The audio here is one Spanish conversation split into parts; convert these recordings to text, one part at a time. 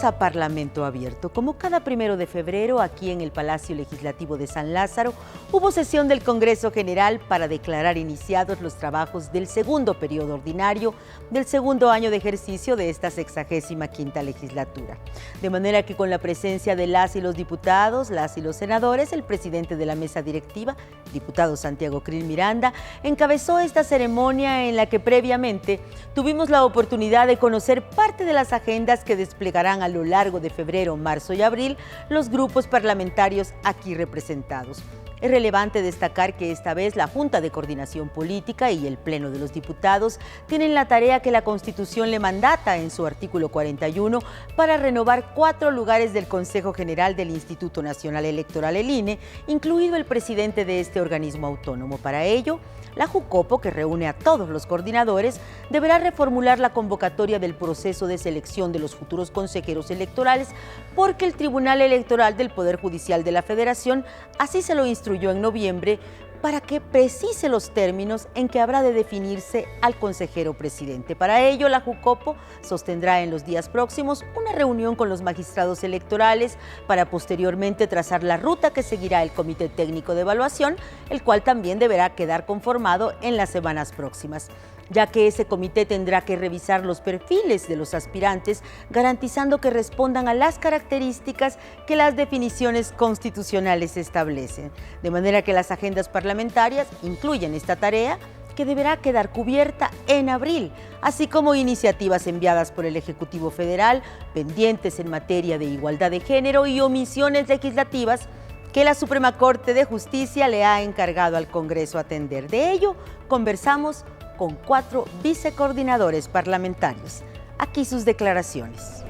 a Parlamento Abierto. Como cada 1 de febrero, aquí en el Palacio Legislativo de San Lázaro, hubo sesión del Congreso General para declarar iniciados los trabajos del segundo periodo ordinario del segundo año de ejercicio de esta 65ª legislatura. De manera que con la presencia de las y los diputados, las y los senadores, el presidente de la mesa directiva, diputado Santiago Krill Miranda, encabezó esta ceremonia en la que previamente tuvimos la oportunidad de conocer parte de las agendas que desplegarán a lo largo de febrero, marzo y abril los grupos parlamentarios aquí representados. Es relevante destacar que esta vez la Junta de Coordinación Política y el Pleno de los Diputados tienen la tarea que la Constitución le mandata en su artículo 41 para renovar 4 lugares del Consejo General del Instituto Nacional Electoral, el INE, incluido el presidente de este organismo autónomo. Para ello, la JUCOPO, que reúne a todos los coordinadores, deberá reformular la convocatoria del proceso de selección de los futuros consejeros electorales porque el Tribunal Electoral del Poder Judicial de la Federación así se lo instruyó en noviembre para que precise los términos en que habrá de definirse al consejero presidente. Para ello, la JUCOPO sostendrá en los días próximos una reunión con los magistrados electorales para posteriormente trazar la ruta que seguirá el Comité Técnico de Evaluación, el cual también deberá quedar conformado en las semanas próximas, ya que ese comité tendrá que revisar los perfiles de los aspirantes, garantizando que respondan a las características que las definiciones constitucionales establecen. De manera que las agendas parlamentarias incluyen esta tarea, que deberá quedar cubierta en abril, así como iniciativas enviadas por el Ejecutivo Federal, pendientes en materia de igualdad de género y omisiones legislativas que la Suprema Corte de Justicia le ha encargado al Congreso atender. De ello, conversamos con 4 vicecoordinadores parlamentarios. Aquí sus declaraciones.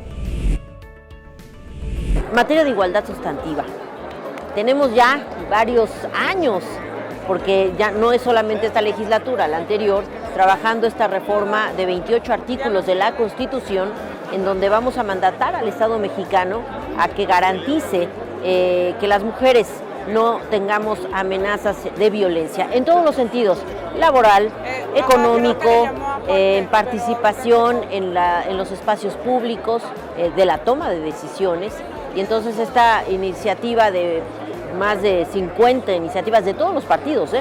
En materia de igualdad sustantiva, tenemos ya varios años, porque ya no es solamente esta legislatura, la anterior, trabajando esta reforma de 28 artículos de la Constitución, en donde vamos a mandatar al Estado mexicano a que garantice que las mujeres no tengamos amenazas de violencia en todos los sentidos: laboral, económico, participación en los espacios públicos, de la toma de decisiones. Y entonces esta iniciativa de más de 50 iniciativas de todos los partidos,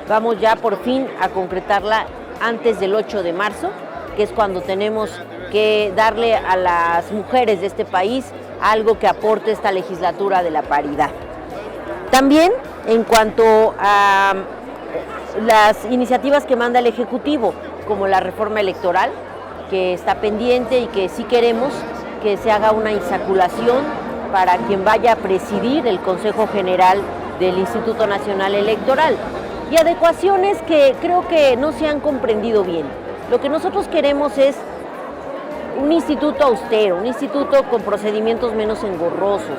vamos ya por fin a concretarla antes del 8 de marzo, que es cuando tenemos que darle a las mujeres de este país algo que aporte esta legislatura de la paridad. También en cuanto a las iniciativas que manda el Ejecutivo, como la reforma electoral, que está pendiente y que sí queremos que se haga una insaculación para quien vaya a presidir el Consejo General del Instituto Nacional Electoral, y adecuaciones que creo que no se han comprendido bien. Lo que nosotros queremos es un instituto austero, un instituto con procedimientos menos engorrosos,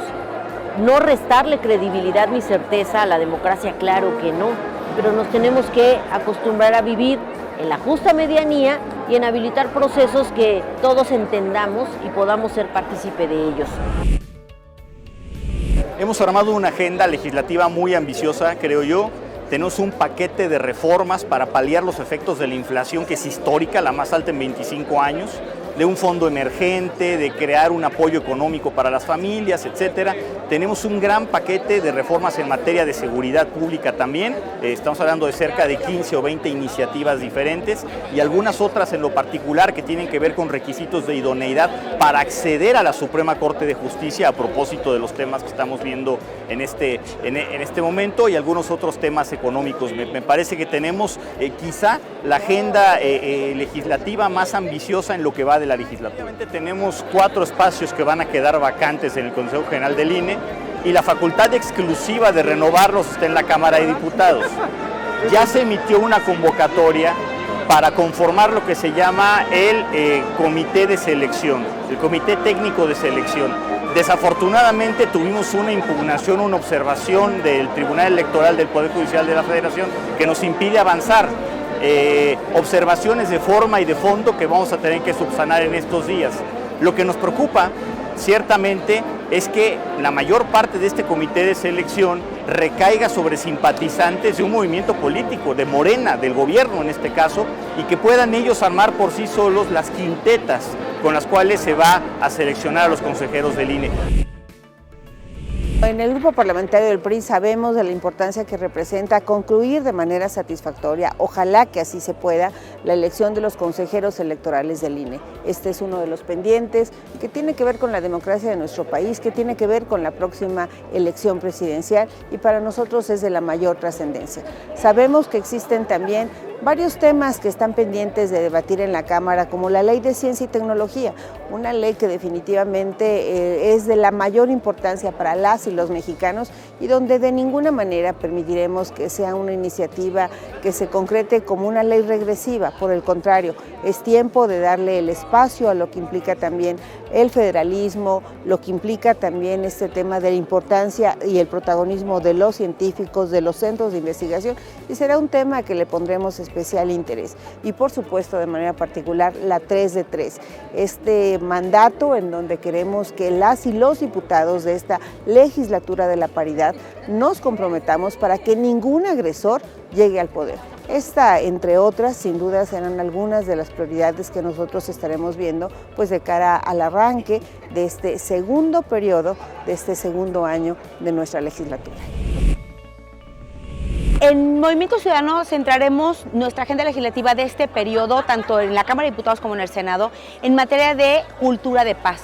no restarle credibilidad ni certeza a la democracia, claro que no, pero nos tenemos que acostumbrar a vivir en la justa medianía y en habilitar procesos que todos entendamos y podamos ser partícipe de ellos. Hemos armado una agenda legislativa muy ambiciosa, creo yo. Tenemos un paquete de reformas para paliar los efectos de la inflación, que es histórica, la más alta en 25 años, de un fondo emergente, de crear un apoyo económico para las familias, etcétera. Tenemos un gran paquete de reformas en materia de seguridad pública también. Estamos hablando de cerca de 15 o 20 iniciativas diferentes y algunas otras en lo particular que tienen que ver con requisitos de idoneidad para acceder a la Suprema Corte de Justicia, a propósito de los temas que estamos viendo en este momento, y algunos otros temas económicos. Me parece que tenemos quizá la agenda legislativa más ambiciosa en lo que va de la legislatura. Tenemos 4 espacios que van a quedar vacantes en el Consejo General del INE y la facultad exclusiva de renovarlos está en la Cámara de Diputados. Ya se emitió una convocatoria para conformar lo que se llama el Comité de Selección, el Comité Técnico de Selección. Desafortunadamente tuvimos una impugnación, una observación del Tribunal Electoral del Poder Judicial de la Federación que nos impide avanzar. Observaciones de forma y de fondo que vamos a tener que subsanar en estos días. Lo que nos preocupa ciertamente es que la mayor parte de este comité de selección recaiga sobre simpatizantes de un movimiento político, de Morena, del gobierno en este caso, y que puedan ellos armar por sí solos las quintetas con las cuales se va a seleccionar a los consejeros del INE. En el grupo parlamentario del PRI sabemos de la importancia que representa concluir de manera satisfactoria, ojalá que así se pueda, la elección de los consejeros electorales del INE. Este es uno de los pendientes que tiene que ver con la democracia de nuestro país, que tiene que ver con la próxima elección presidencial y para nosotros es de la mayor trascendencia. Sabemos que existen también varios temas que están pendientes de debatir en la Cámara, como la Ley de Ciencia y Tecnología, una ley que definitivamente es de la mayor importancia para las y los mexicanos y donde de ninguna manera permitiremos que sea una iniciativa que se concrete como una ley regresiva. Por el contrario, es tiempo de darle el espacio a lo que implica también el federalismo, lo que implica también este tema de la importancia y el protagonismo de los científicos, de los centros de investigación, y será un tema que le pondremos especial interés. Y por supuesto, de manera particular, la 3 de 3, este mandato en donde queremos que las y los diputados de esta legislatura de la paridad nos comprometamos para que ningún agresor llegue al poder. Esta, entre otras, sin duda serán algunas de las prioridades que nosotros estaremos viendo pues de cara al arranque de este segundo periodo, de este segundo año de nuestra legislatura. En Movimiento Ciudadano centraremos nuestra agenda legislativa de este periodo, tanto en la Cámara de Diputados como en el Senado, en materia de cultura de paz.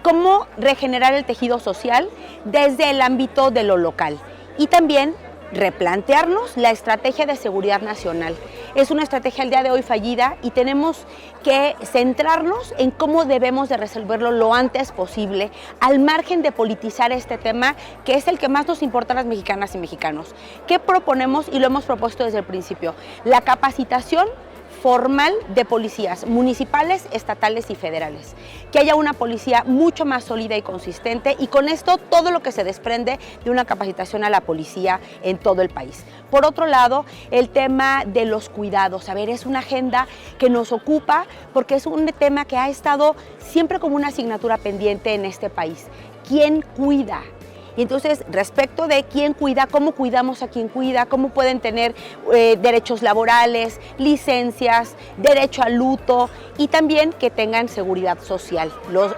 Cómo regenerar el tejido social desde el ámbito de lo local y también replantearnos la estrategia de seguridad nacional. Es una estrategia al día de hoy fallida y tenemos que centrarnos en cómo debemos de resolverlo lo antes posible, al margen de politizar este tema que es el que más nos importa a las mexicanas y mexicanos. ¿Qué proponemos? Y lo hemos propuesto desde el principio: la capacitación formal de policías municipales, estatales y federales. Que haya una policía mucho más sólida y consistente, y con esto todo lo que se desprende de una capacitación a la policía en todo el país. Por otro lado, el tema de los cuidados. A ver, es una agenda que nos ocupa porque es un tema que ha estado siempre como una asignatura pendiente en este país. ¿Quién cuida? Y entonces, respecto de quién cuida, cómo cuidamos a quien cuida, cómo pueden tener derechos laborales, licencias, derecho al luto y también que tengan seguridad social.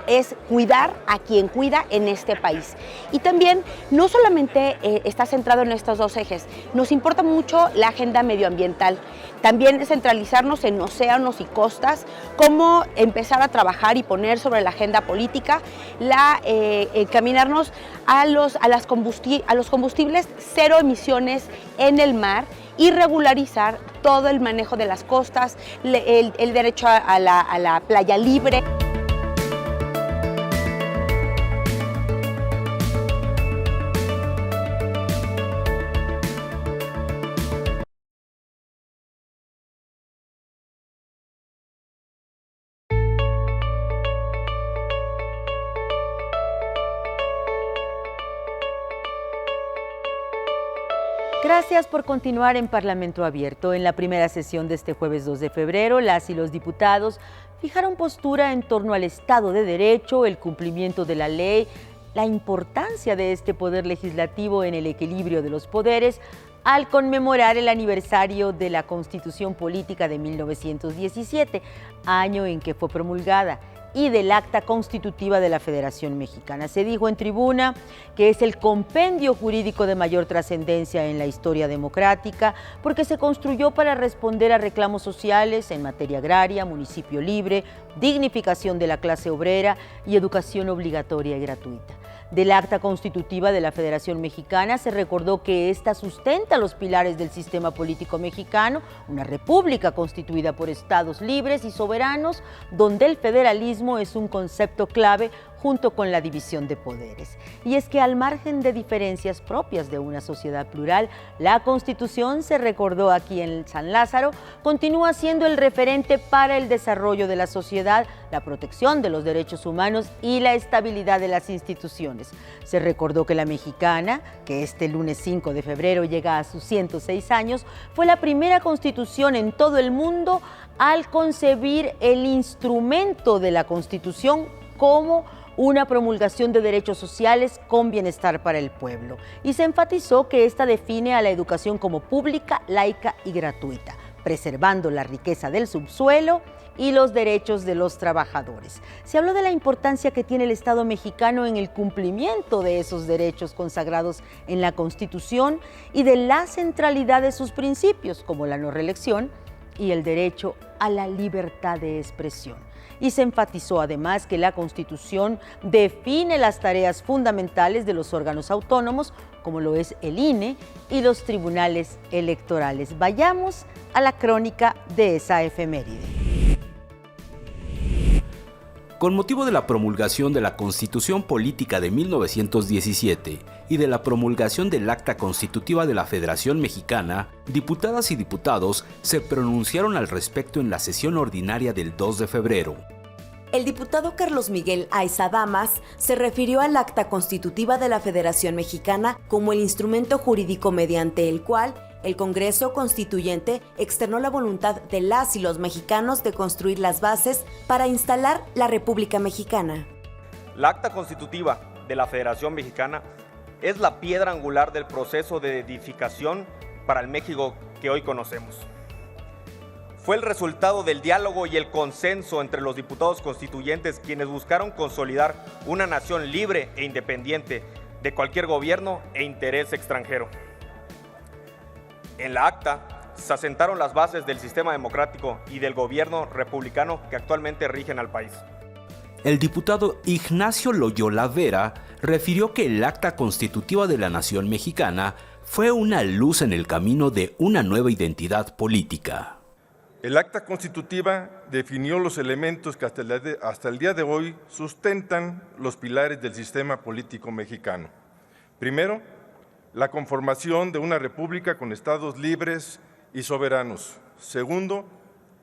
Es cuidar a quien cuida en este país. Y también, no solamente está centrado en estos dos ejes, nos importa mucho la agenda medioambiental. También centralizarnos en océanos y costas, cómo empezar a trabajar y poner sobre la agenda política, encaminarnos a los combustibles cero emisiones en el mar y regularizar todo el manejo de las costas, el derecho a la playa libre. Gracias por continuar en Parlamento Abierto. En la primera sesión de este jueves 2 de febrero, las y los diputados fijaron postura en torno al Estado de Derecho, el cumplimiento de la ley, la importancia de este poder legislativo en el equilibrio de los poderes, al conmemorar el aniversario de la Constitución Política de 1917, año en que fue promulgada, y del Acta Constitutiva de la Federación Mexicana. Se dijo en tribuna que es el compendio jurídico de mayor trascendencia en la historia democrática porque se construyó para responder a reclamos sociales en materia agraria, municipio libre, dignificación de la clase obrera y educación obligatoria y gratuita. Del Acta Constitutiva de la Federación Mexicana se recordó que esta sustenta los pilares del sistema político mexicano, una república constituida por estados libres y soberanos, donde el federalismo es un concepto clave junto con la división de poderes. Y es que al margen de diferencias propias de una sociedad plural, la Constitución, se recordó aquí en San Lázaro, continúa siendo el referente para el desarrollo de la sociedad, la protección de los derechos humanos y la estabilidad de las instituciones. Se recordó que la mexicana, que este lunes 5 de febrero llega a sus 106 años, fue la primera constitución en todo el mundo al concebir el instrumento de la Constitución como una promulgación de derechos sociales con bienestar para el pueblo. Y se enfatizó que esta define a la educación como pública, laica y gratuita, preservando la riqueza del subsuelo y los derechos de los trabajadores. Se habló de la importancia que tiene el Estado mexicano en el cumplimiento de esos derechos consagrados en la Constitución y de la centralidad de sus principios, como la no reelección y el derecho a la libertad de expresión. Y se enfatizó además que la Constitución define las tareas fundamentales de los órganos autónomos, como lo es el INE y los tribunales electorales. Vayamos a la crónica de esa efeméride. Con motivo de la promulgación de la Constitución Política de 1917 y de la promulgación del Acta Constitutiva de la Federación Mexicana, diputadas y diputados se pronunciaron al respecto en la sesión ordinaria del 2 de febrero. El diputado Carlos Miguel Aiza Damas se refirió al Acta Constitutiva de la Federación Mexicana como el instrumento jurídico mediante el cual el Congreso Constituyente externó la voluntad de las y los mexicanos de construir las bases para instalar la República Mexicana. La Acta Constitutiva de la Federación Mexicana es la piedra angular del proceso de edificación para el México que hoy conocemos. Fue el resultado del diálogo y el consenso entre los diputados constituyentes quienes buscaron consolidar una nación libre e independiente de cualquier gobierno e interés extranjero. En la acta se asentaron las bases del sistema democrático y del gobierno republicano que actualmente rigen al país. El diputado Ignacio Loyola Vera refirió que el Acta Constitutiva de la Nación Mexicana fue una luz en el camino de una nueva identidad política. El Acta Constitutiva definió los elementos que hasta el día de hoy sustentan los pilares del sistema político mexicano. Primero, la conformación de una república con estados libres y soberanos. Segundo,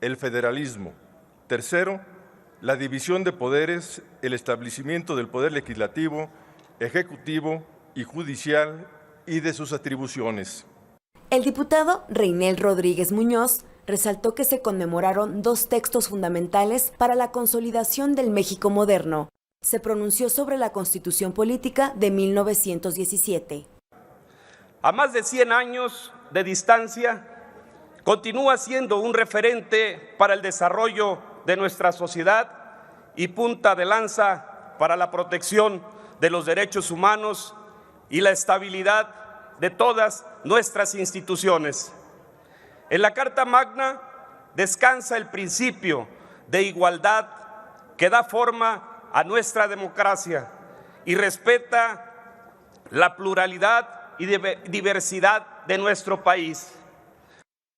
el federalismo. Tercero, la división de poderes, el establecimiento del poder legislativo, ejecutivo y judicial y de sus atribuciones. El diputado Reinel Rodríguez Muñoz resaltó que se conmemoraron dos textos fundamentales para la consolidación del México moderno. Se pronunció sobre la Constitución Política de 1917. A más de 100 años de distancia, continúa siendo un referente para el desarrollo de nuestra sociedad y punta de lanza para la protección de los derechos humanos y la estabilidad de todas nuestras instituciones. En la Carta Magna descansa el principio de igualdad que da forma a nuestra democracia y respeta la pluralidad y diversidad de nuestro país.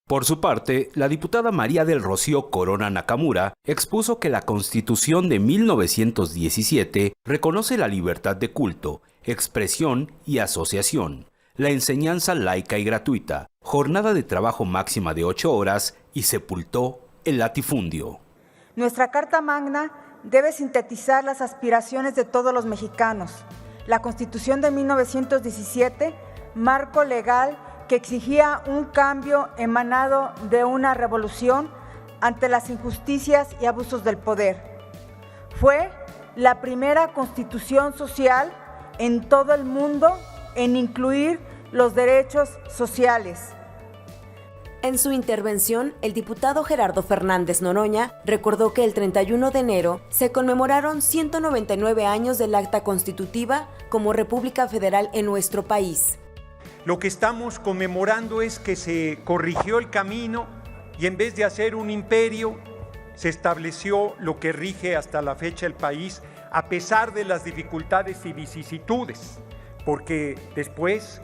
Por su parte, la diputada María del Rocío Corona Nakamura expuso que la Constitución de 1917 reconoce la libertad de culto, expresión y asociación, la enseñanza laica y gratuita, jornada de trabajo máxima de 8 horas y sepultó el latifundio. Nuestra Carta Magna debe sintetizar las aspiraciones de todos los mexicanos. La Constitución de 1917, marco legal que exigía un cambio emanado de una revolución ante las injusticias y abusos del poder. Fue la primera constitución social en todo el mundo en incluir los derechos sociales. En su intervención, el diputado Gerardo Fernández Noroña recordó que el 31 de enero se conmemoraron 199 años del Acta Constitutiva como República Federal en nuestro país. Lo que estamos conmemorando es que se corrigió el camino y en vez de hacer un imperio, se estableció lo que rige hasta la fecha el país, a pesar de las dificultades y vicisitudes, porque después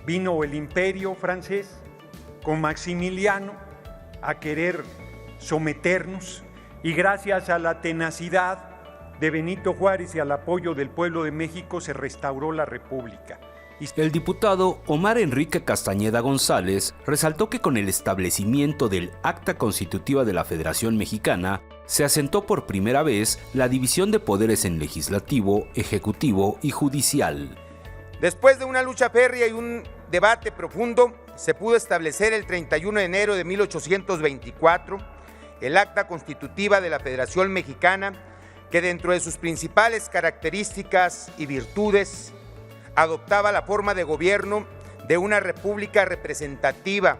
vino el imperio francés con Maximiliano a querer someternos y gracias a la tenacidad de Benito Juárez y al apoyo del pueblo de México se restauró la República. El diputado Omar Enrique Castañeda González resaltó que con el establecimiento del Acta Constitutiva de la Federación Mexicana se asentó por primera vez la división de poderes en legislativo, ejecutivo y judicial. Después de una lucha férrea y un debate profundo, se pudo establecer el 31 de enero de 1824 el Acta Constitutiva de la Federación Mexicana, que dentro de sus principales características y virtudes adoptaba la forma de gobierno de una república representativa.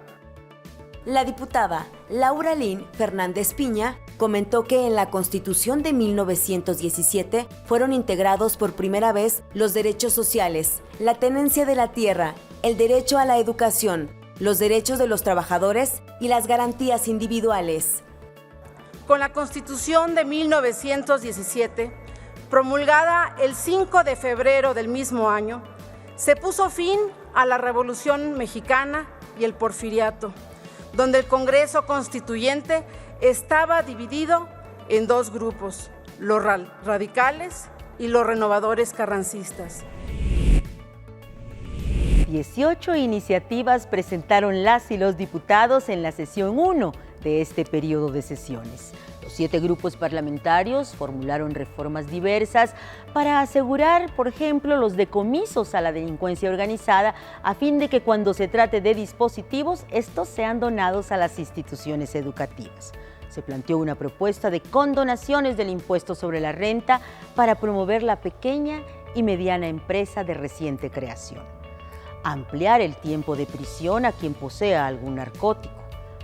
La diputada Laura Lynn Fernández Piña comentó que en la Constitución de 1917 fueron integrados por primera vez los derechos sociales, la tenencia de la tierra, el derecho a la educación, los derechos de los trabajadores y las garantías individuales. Con la Constitución de 1917, promulgada el 5 de febrero del mismo año, se puso fin a la Revolución Mexicana y el Porfiriato, donde el Congreso Constituyente estaba dividido en dos grupos, los radicales y los renovadores carrancistas. 18 iniciativas presentaron las y los diputados en la sesión 1 de este periodo de sesiones. Los 7 grupos parlamentarios formularon reformas diversas para asegurar, por ejemplo, los decomisos a la delincuencia organizada, a fin de que cuando se trate de dispositivos, estos sean donados a las instituciones educativas. Se planteó una propuesta de condonaciones del impuesto sobre la renta para promover la pequeña y mediana empresa de reciente creación. Ampliar el tiempo de prisión a quien posea algún narcótico.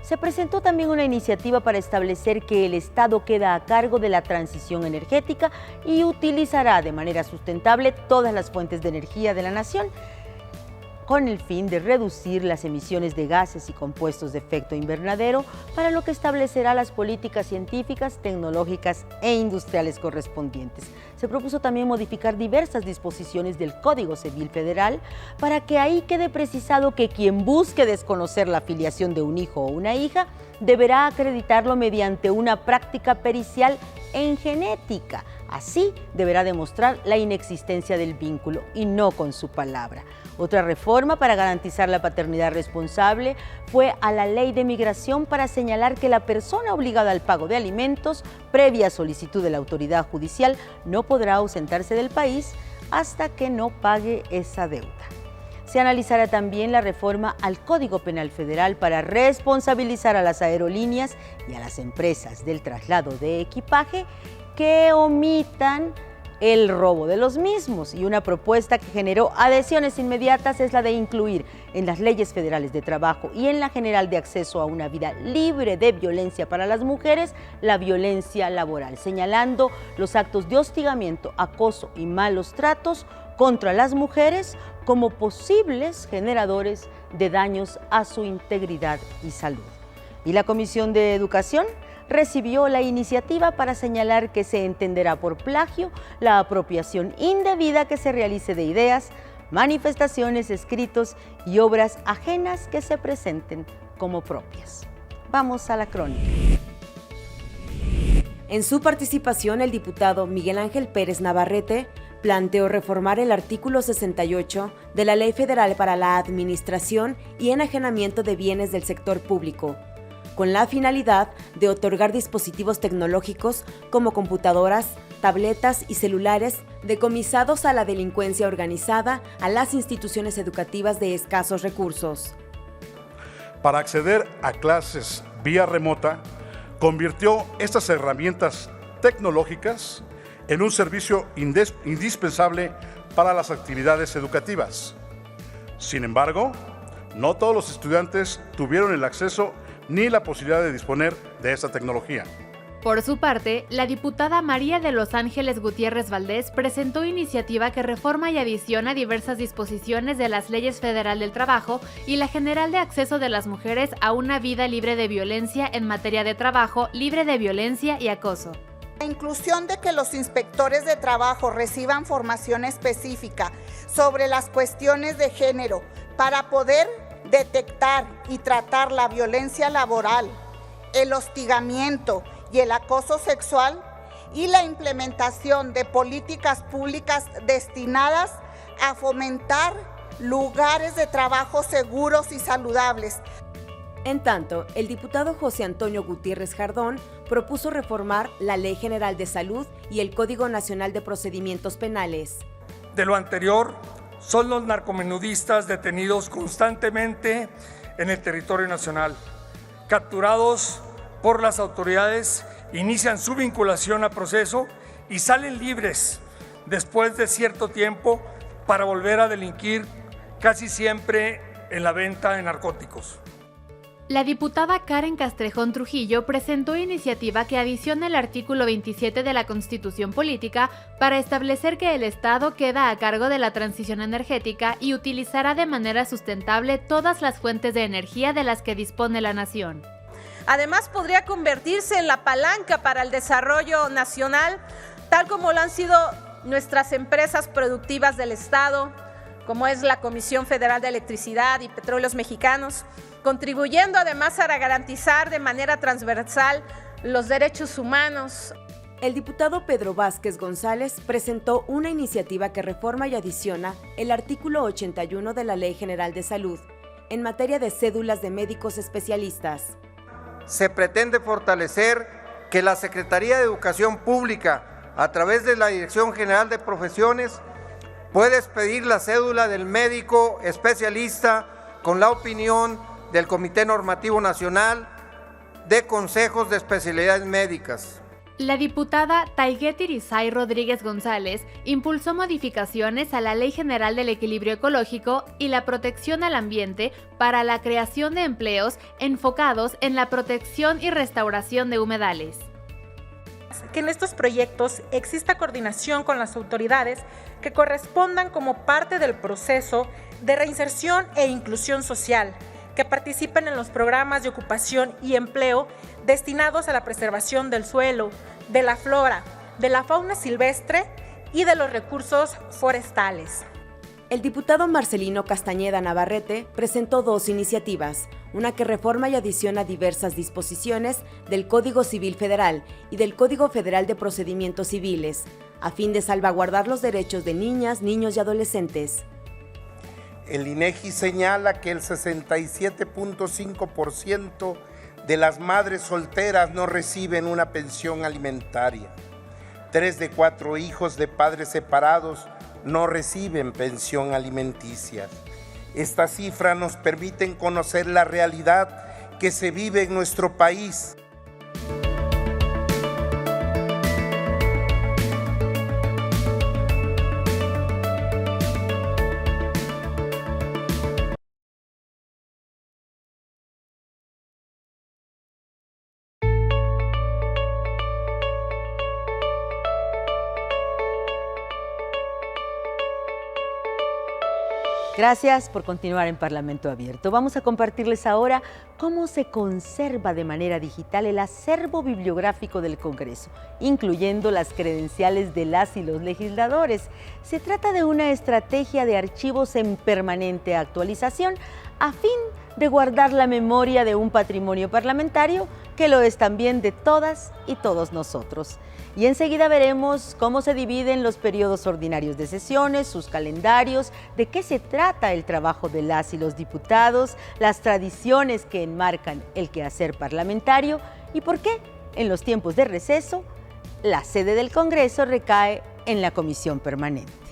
Se presentó también una iniciativa para establecer que el Estado queda a cargo de la transición energética y utilizará de manera sustentable todas las fuentes de energía de la nación, con el fin de reducir las emisiones de gases y compuestos de efecto invernadero, para lo que establecerá las políticas científicas, tecnológicas e industriales correspondientes. Se propuso también modificar diversas disposiciones del Código Civil Federal para que ahí quede precisado que quien busque desconocer la filiación de un hijo o una hija deberá acreditarlo mediante una práctica pericial en genética. Así deberá demostrar la inexistencia del vínculo y no con su palabra. Otra reforma para garantizar la paternidad responsable fue a la Ley de Migración para señalar que la persona obligada al pago de alimentos, previa solicitud de la autoridad judicial, no podrá ausentarse del país hasta que no pague esa deuda. Se analizará también la reforma al Código Penal Federal para responsabilizar a las aerolíneas y a las empresas del traslado de equipaje que omitan el robo de los mismos, y una propuesta que generó adhesiones inmediatas es la de incluir en las leyes federales de trabajo y en la general de acceso a una vida libre de violencia para las mujeres, la violencia laboral, señalando los actos de hostigamiento, acoso y malos tratos contra las mujeres como posibles generadores de daños a su integridad y salud. Y la Comisión de Educación recibió la iniciativa para señalar que se entenderá por plagio la apropiación indebida que se realice de ideas, manifestaciones, escritos y obras ajenas que se presenten como propias. Vamos a la crónica. En su participación, el diputado Miguel Ángel Pérez Navarrete planteó reformar el artículo 68 de la Ley Federal para la Administración y Enajenamiento de Bienes del Sector Público, con la finalidad de otorgar dispositivos tecnológicos como computadoras, tabletas y celulares decomisados a la delincuencia organizada a las instituciones educativas de escasos recursos. Para acceder a clases vía remota, convirtió estas herramientas tecnológicas en un servicio indispensable para las actividades educativas. Sin embargo, no todos los estudiantes tuvieron el acceso ni la posibilidad de disponer de esta tecnología. Por su parte, la diputada María de Los Ángeles Gutiérrez Valdés presentó iniciativa que reforma y adiciona diversas disposiciones de las leyes federal del trabajo y la general de acceso de las mujeres a una vida libre de violencia en materia de trabajo, libre de violencia y acoso. La inclusión de que los inspectores de trabajo reciban formación específica sobre las cuestiones de género para poder detectar y tratar la violencia laboral, el hostigamiento y el acoso sexual, y la implementación de políticas públicas destinadas a fomentar lugares de trabajo seguros y saludables. En tanto, el diputado José Antonio Gutiérrez Jardón propuso reformar la Ley General de Salud y el Código Nacional de Procedimientos Penales. De lo anterior, son los narcomenudistas detenidos constantemente en el territorio nacional. Capturados por las autoridades, inician su vinculación a proceso y salen libres después de cierto tiempo para volver a delinquir, casi siempre en la venta de narcóticos. La diputada Karen Castrejón Trujillo presentó iniciativa que adiciona el artículo 27 de la Constitución Política para establecer que el Estado queda a cargo de la transición energética y utilizará de manera sustentable todas las fuentes de energía de las que dispone la nación. Además, podría convertirse en la palanca para el desarrollo nacional, tal como lo han sido nuestras empresas productivas del Estado, como es la Comisión Federal de Electricidad y Petróleos Mexicanos, contribuyendo además a garantizar de manera transversal los derechos humanos. El diputado Pedro Vázquez González presentó una iniciativa que reforma y adiciona el artículo 81 de la Ley General de Salud en materia de cédulas de médicos especialistas. Se pretende fortalecer que la Secretaría de Educación Pública, a través de la Dirección General de Profesiones, puede expedir la cédula del médico especialista con la opinión del Comité Normativo Nacional de Consejos de Especialidades Médicas. La diputada Taiguet Irizay Rodríguez González impulsó modificaciones a la Ley General del Equilibrio Ecológico y la Protección al Ambiente para la creación de empleos enfocados en la protección y restauración de humedales. Que en estos proyectos exista coordinación con las autoridades que correspondan como parte del proceso de reinserción e inclusión social, que participen en los programas de ocupación y empleo destinados a la preservación del suelo, de la flora, de la fauna silvestre y de los recursos forestales. El diputado Marcelino Castañeda Navarrete presentó dos iniciativas, una que reforma y adiciona diversas disposiciones del Código Civil Federal y del Código Federal de Procedimientos Civiles, a fin de salvaguardar los derechos de niñas, niños y adolescentes. El INEGI señala que el 67.5% de las madres solteras no reciben una pensión alimentaria. 3 de 4 hijos de padres separados no reciben pensión alimenticia. Esta cifra nos permite conocer la realidad que se vive en nuestro país. Gracias por continuar en Parlamento Abierto. Vamos a compartirles ahora cómo se conserva de manera digital el acervo bibliográfico del Congreso, incluyendo las credenciales de las y los legisladores. Se trata de una estrategia de archivos en permanente actualización a fin de guardar la memoria de un patrimonio parlamentario que lo es también de todas y todos nosotros. Y enseguida veremos cómo se dividen los periodos ordinarios de sesiones, sus calendarios, de qué se trata el trabajo de las y los diputados, las tradiciones que enmarcan el quehacer parlamentario y por qué, en los tiempos de receso, la sede del Congreso recae en la Comisión Permanente.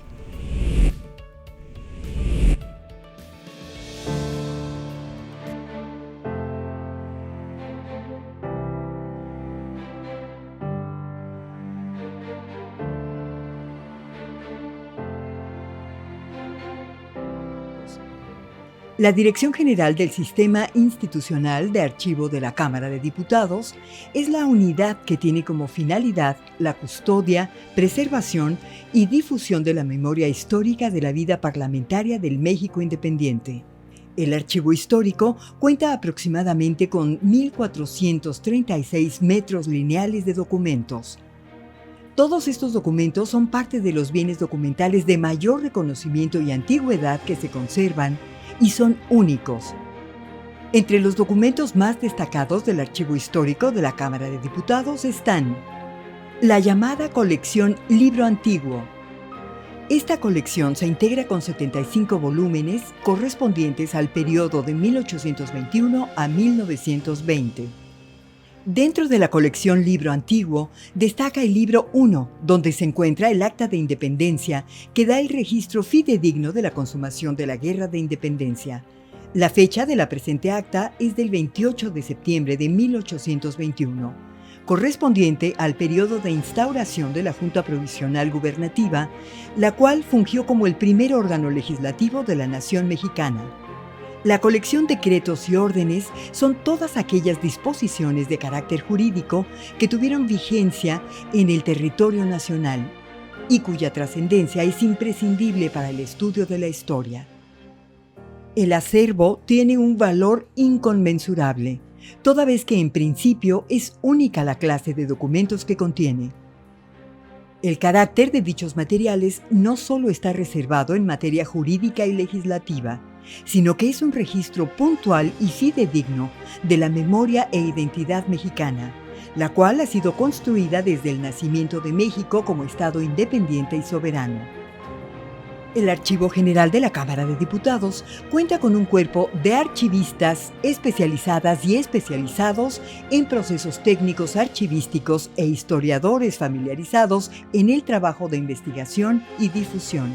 La Dirección General del Sistema Institucional de Archivo de la Cámara de Diputados es la unidad que tiene como finalidad la custodia, preservación y difusión de la memoria histórica de la vida parlamentaria del México independiente. El archivo histórico cuenta aproximadamente con 1.436 metros lineales de documentos. Todos estos documentos son parte de los bienes documentales de mayor reconocimiento y antigüedad que se conservan y son únicos. Entre los documentos más destacados del archivo histórico de la Cámara de Diputados están la llamada colección Libro Antiguo. Esta colección se integra con 75 volúmenes correspondientes al periodo de 1821 a 1920. Dentro de la colección Libro Antiguo destaca el Libro 1, donde se encuentra el Acta de Independencia, que da el registro fidedigno de la consumación de la Guerra de Independencia. La fecha de la presente acta es del 28 de septiembre de 1821. correspondiente al periodo de instauración de la Junta Provisional Gubernativa, la cual fungió como el primer órgano legislativo de la nación mexicana. La colección de decretos y órdenes son todas aquellas disposiciones de carácter jurídico que tuvieron vigencia en el territorio nacional y cuya trascendencia es imprescindible para el estudio de la historia. El acervo tiene un valor inconmensurable, toda vez que en principio es única la clase de documentos que contiene. El carácter de dichos materiales no solo está reservado en materia jurídica y legislativa, sino que es un registro puntual y fidedigno de la memoria e identidad mexicana, la cual ha sido construida desde el nacimiento de México como Estado independiente y soberano. El Archivo General de la Cámara de Diputados cuenta con un cuerpo de archivistas especializadas y especializados en procesos técnicos archivísticos e historiadores familiarizados en el trabajo de investigación y difusión.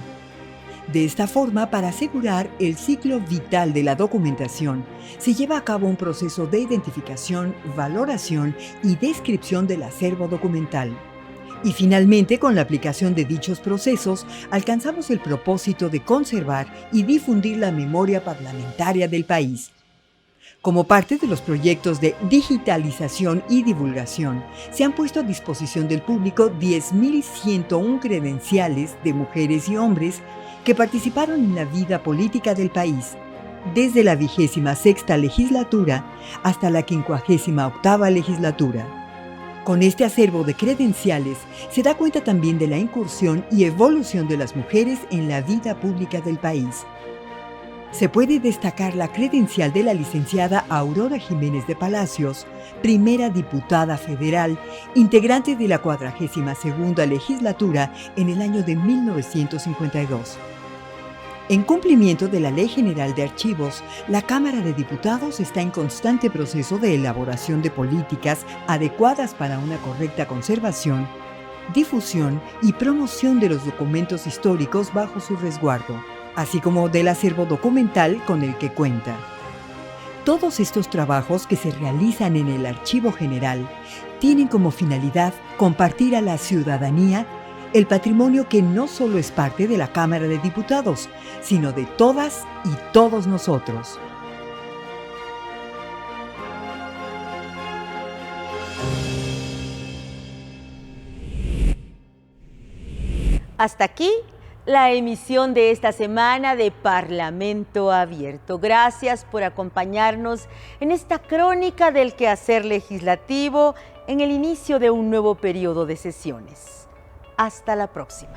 De esta forma, para asegurar el ciclo vital de la documentación, se lleva a cabo un proceso de identificación, valoración y descripción del acervo documental. Y finalmente, con la aplicación de dichos procesos, alcanzamos el propósito de conservar y difundir la memoria parlamentaria del país. Como parte de los proyectos de digitalización y divulgación, se han puesto a disposición del público 10.101 credenciales de mujeres y hombres que participaron en la vida política del país, desde la 26ª legislatura hasta la 58ª legislatura. Con este acervo de credenciales se da cuenta también de la incursión y evolución de las mujeres en la vida pública del país. Se puede destacar la credencial de la licenciada Aurora Jiménez de Palacios, primera diputada federal, integrante de la 42ª legislatura en el año de 1952. En cumplimiento de la Ley General de Archivos, la Cámara de Diputados está en constante proceso de elaboración de políticas adecuadas para una correcta conservación, difusión y promoción de los documentos históricos bajo su resguardo, así como del acervo documental con el que cuenta. Todos estos trabajos que se realizan en el Archivo General tienen como finalidad compartir a la ciudadanía el patrimonio que no solo es parte de la Cámara de Diputados, sino de todas y todos nosotros. Hasta aquí la emisión de esta semana de Parlamento Abierto. Gracias por acompañarnos en esta crónica del quehacer legislativo en el inicio de un nuevo periodo de sesiones. Hasta la próxima.